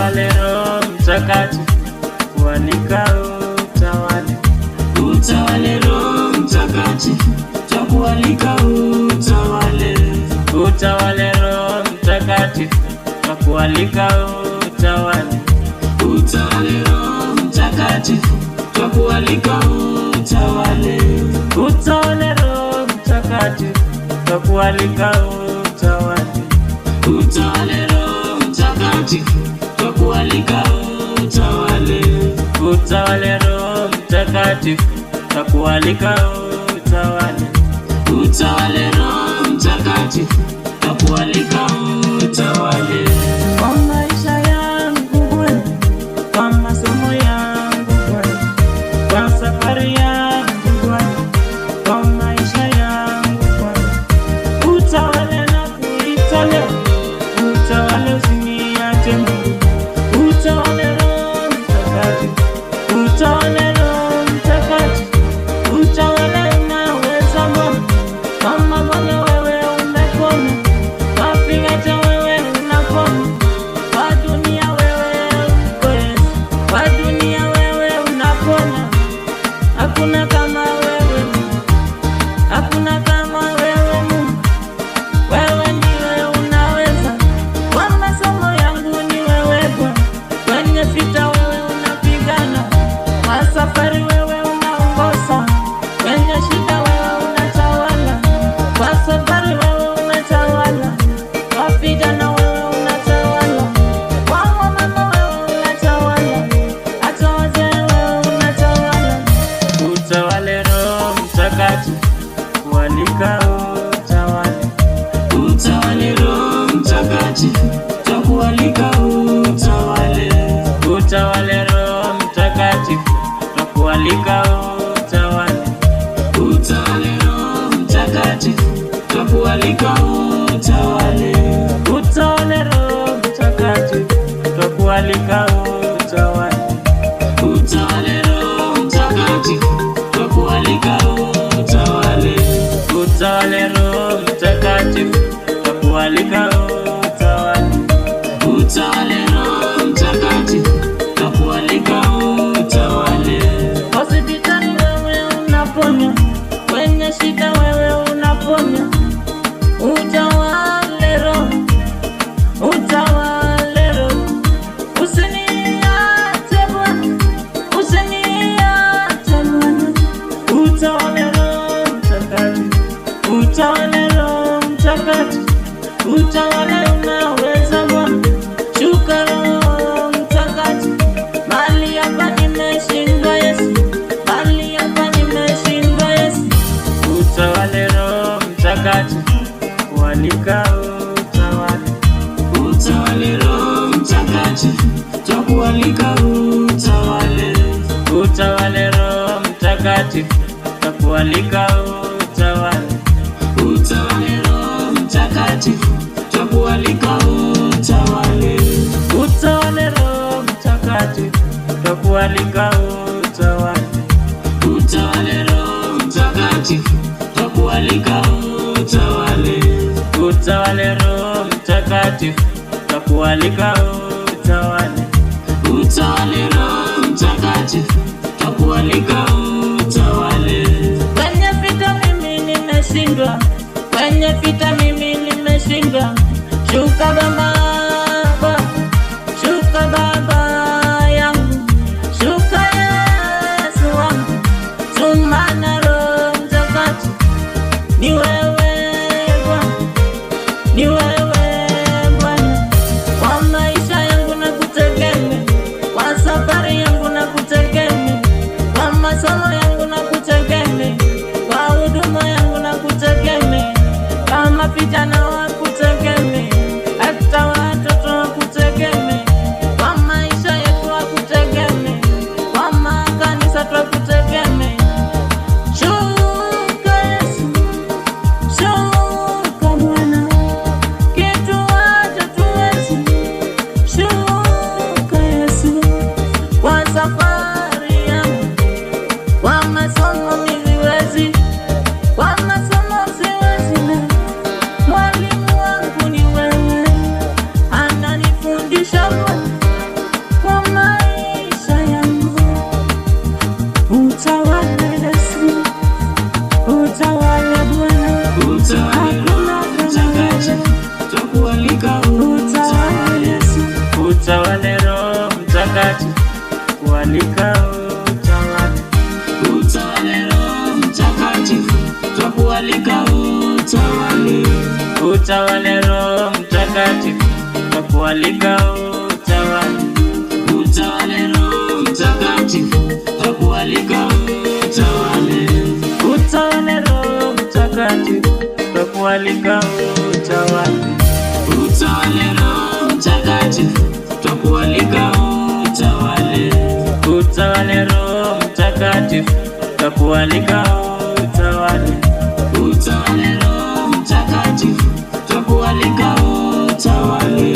Utawale Roho Mtakatifu, kualika utawale. Utawale Roho Mtakatifu, twakualika utawale. Utawale Roho Mtakatifu, twakualika utawale. Utawale Roho Mtakatifu, twakualika utawale. Utawale Roho Mtakatifu, twakualika utawale. Utawale Roho Mtakatifu, twakualika utawale. Utawale Roho Mtakatifu, twakualika utawale. Utawale Roho Mtakatifu, twakualika utawale. Kwa maisha yangu Bwana, kwa masomo yangu Bwana, kwa safari yangu Bwana, kwa maisha yangu Bwana, utawale na kuitolea. Utawale usiniache Mungu. Utawale Roho Mtakatifu, utawale Roho Mtakatifu, utawale unaweza Bwana. Kama Bwana wewe umepona, wapi hata wewe unapona. Kwa dunia wewe uko Yesu, kwa dunia wewe unapona. Hakuna kama wewe Mungu, hakuna kama wewe Mungu. Wewe ndiwe unaweza. Kwa masomo yangu ni wewe Bwana, kwenye vita wewe unapigana, kwa safari wewe unaongoza, kwenye shida wewe unatawala, kwa safari wewe unatawala, kwa vijana wewe unatawala, kwa wamama wewe unatawala, hata wazee wewe unatawala. Utawale Roho Mtakatifu, kualika utawale. Utawale Roho Mtakatifu, twakualika utawale. Utawale Roho Mtakatifu, twakualika utawale. Utawale Roho Mtakatifu, twakualika utawale. Utawale Roho Mtakatifu, twakualika utawale. Utawale Roho Mtakatifu, twakualika utawale. Utawale Roho Mtakatifu, twakualika utawale. Utawale Roho Mtakatifu, twakualika utawale. Hospitali wewe unaponya, kwenye shida wewe unaponya. Utawale Roho, utawale Roho, usiniache Bwana, usiniache Bwana. Utawale Roho Mtakatifu, utawale Roho Mtakatifu, utawale unaweza Bwana. Shuka Roho Mtakatifu, mahali hapa nimeshindwa Yesu, mahali hapa nimeshindwa Yesu. Utawale Roho Mtakatifu, kualika utawale. Utawale Roho Mtakatifu, twakualika utawale. Utawale Roho Mtakatifu, twakualika utawale. Utawale Roho Mtakatifu, twakualika utawale. Utawale Roho Mtakatifu, twakualika utawale. Utawale Roho Mtakatifu, twakualika utawale. Utawale Roho Mtakatifu, twakualika utawale. Utawale Roho Mtakatifu, twakualika utawale. Kwenye vita mimi nimeshindwa, kwenye vita mimi nimeshindwa. Shuka Baba, shuka Baba yangu, shuka Yesu wangu, tumana Roho Mtakatifu. Ni wewe Bwana, ni wewe Bwana. Kwa maisha yangu nakutegemea, kwa safari yangu nakutegemea, kwa masomo yangu nakutegemea, kwa huduma yangu nakutegemea, kama vijana wakutegemea, hata twakualika utawale. Utawale Roho Mtakatifu, twakualika utawale. Utawale Roho Mtakatifu, twakualika utawale. Utawale Roho Mtakatifu, twakualika utawale. Utawale Roho Mtakatifu, twakualika utawale. Utawale Roho Mtakatifu, twakualika utawale. Utawale Roho Mtakatifu, twakualika utawale. Utawale Roho Mtakatifu, twakualika utawale.